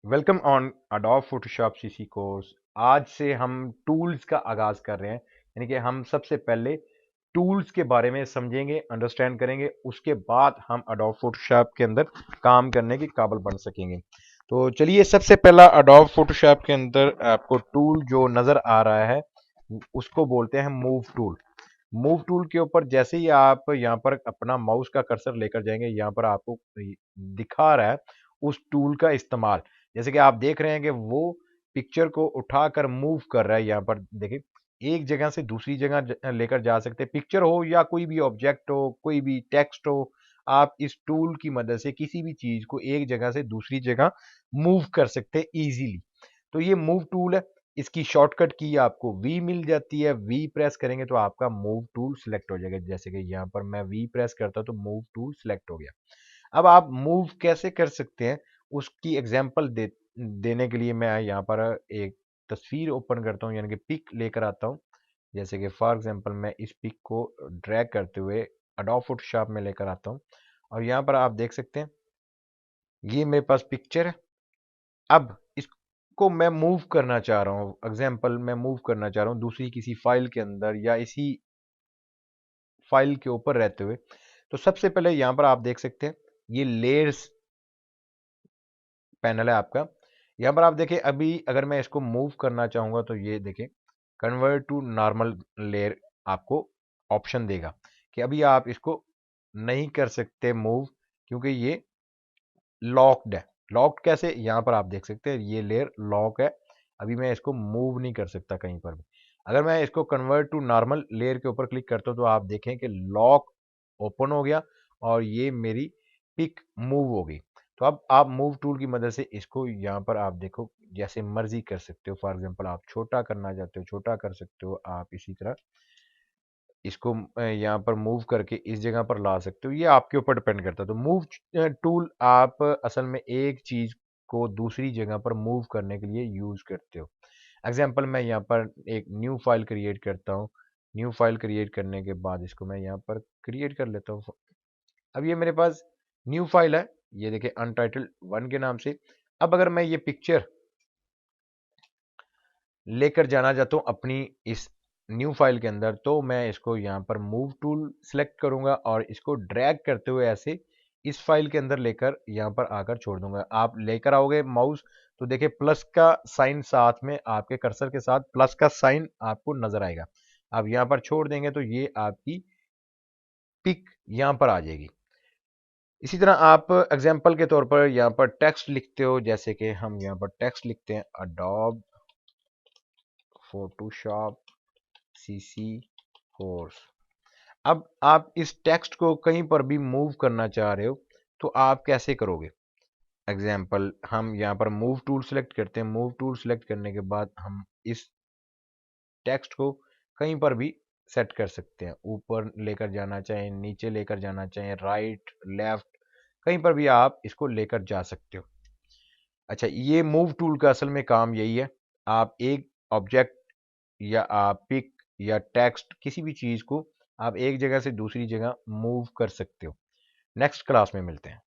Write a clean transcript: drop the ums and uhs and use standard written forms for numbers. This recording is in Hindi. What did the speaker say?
Welcome on Adobe Photoshop CC course. आज से हम टूल्स का आगाज कर रहे हैं, यानी कि हम सबसे पहले टूल्स के बारे में समझेंगे, अंडरस्टैंड करेंगे, उसके बाद हम अडोब फोटोशॉप के अंदर काम करने के काबिल बन सकेंगे। तो चलिए, सबसे पहला अडोब फोटोशॉप के अंदर आपको टूल जो नजर आ रहा है उसको बोलते हैं मूव टूल। मूव टूल के ऊपर जैसे ही आप यहाँ पर अपना माउस का कर्सर लेकर जाएंगे, यहाँ पर आपको दिखा रहा है उस टूल का इस्तेमाल। जैसे कि आप देख रहे हैं कि वो पिक्चर को उठाकर मूव कर रहा है। यहाँ पर देखिए, एक जगह से दूसरी जगह लेकर जा सकते हैं। पिक्चर हो या कोई भी ऑब्जेक्ट हो, कोई भी टेक्स्ट हो, आप इस टूल की मदद से किसी भी चीज को एक जगह से दूसरी जगह मूव कर सकते हैं इजीली। तो ये मूव टूल है। इसकी शॉर्टकट की आपको वी मिल जाती है। वी प्रेस करेंगे तो आपका मूव टूल सिलेक्ट हो जाएगा। जैसे कि यहाँ पर मैं वी प्रेस करता हूं तो मूव टूल सिलेक्ट हो गया। अब आप मूव कैसे कर सकते हैं उसकी एग्जांपल देने के लिए मैं यहाँ पर एक तस्वीर ओपन करता हूँ, यानी कि पिक लेकर आता हूँ। जैसे कि फॉर एग्जांपल मैं इस पिक को ड्रैग करते हुए अडोब फोटोशॉप में लेकर आता हूँ, और यहाँ पर आप देख सकते हैं ये मेरे पास पिक्चर है। अब इसको मैं मूव करना चाह रहा हूँ, एग्जाम्पल मैं मूव करना चाह रहा हूँ दूसरी किसी फाइल के अंदर या इसी फाइल के ऊपर रहते हुए। तो सबसे पहले यहाँ पर आप देख सकते हैं ये लेयर्स पैनल है आपका। यहाँ पर आप देखें, अभी अगर मैं इसको मूव करना चाहूंगा तो ये देखें कन्वर्ट टू नॉर्मल लेयर आपको ऑप्शन देगा कि अभी आप इसको नहीं कर सकते मूव, क्योंकि ये लॉक्ड है। लॉक्ड कैसे, यहाँ पर आप देख सकते हैं ये लेयर लॉक है। अभी मैं इसको मूव नहीं कर सकता कहीं पर भी। अगर मैं इसको कन्वर्ट टू नॉर्मल लेयर के ऊपर क्लिक करता हूँ तो आप देखें कि लॉक ओपन हो गया और ये मेरी पिक मूव हो गई। तो अब आप मूव टूल की मदद से इसको यहाँ पर आप देखो जैसे मर्जी कर सकते हो। फॉर एग्जांपल आप छोटा करना चाहते हो छोटा कर सकते हो, आप इसी तरह इसको यहाँ पर मूव करके इस जगह पर ला सकते हो। ये आपके ऊपर डिपेंड करता है। तो मूव टूल आप असल में एक चीज को दूसरी जगह पर मूव करने के लिए यूज करते हो। एग्जाम्पल मैं यहाँ पर एक न्यू फाइल क्रिएट करता हूँ। न्यू फाइल क्रिएट करने के बाद इसको मैं यहाँ पर क्रिएट कर लेता हूँ। अब ये मेरे पास न्यू फाइल है, ये देखिए अनटाइटल्ड वन के नाम से। अब अगर मैं ये पिक्चर लेकर जाना चाहता हूँ अपनी इस न्यू फाइल के अंदर, तो मैं इसको यहाँ पर मूव टूल सेलेक्ट करूंगा और इसको ड्रैग करते हुए ऐसे इस फाइल के अंदर लेकर यहाँ पर आकर छोड़ दूंगा। आप लेकर आओगे माउस तो देखिए प्लस का साइन साथ में, आपके कर्सर के साथ प्लस का साइन आपको नजर आएगा। आप यहाँ पर छोड़ देंगे तो ये आपकी पिक यहाँ पर आ जाएगी। इसी तरह आप एग्जाम्पल के तौर पर यहाँ पर टेक्स्ट लिखते हो, जैसे कि हम यहाँ पर टेक्स्ट लिखते हैं अडोब फोटोशॉप सीसी कोर्स। अब आप इस टेक्स्ट को कहीं पर भी मूव करना चाह रहे हो तो आप कैसे करोगे। एग्जाम्पल हम यहाँ पर मूव टूल सेलेक्ट करते हैं। मूव टूल सेलेक्ट करने के बाद हम इस टेक्स्ट को कहीं पर भी सेट कर सकते हैं। ऊपर लेकर जाना चाहें, नीचे लेकर जाना चाहें, राइट लेफ्ट, कहीं पर भी आप इसको लेकर जा सकते हो। अच्छा, ये मूव टूल का असल में काम यही है। आप एक ऑब्जेक्ट या आप पिक या टेक्स्ट किसी भी चीज को आप एक जगह से दूसरी जगह मूव कर सकते हो। नेक्स्ट क्लास में मिलते हैं।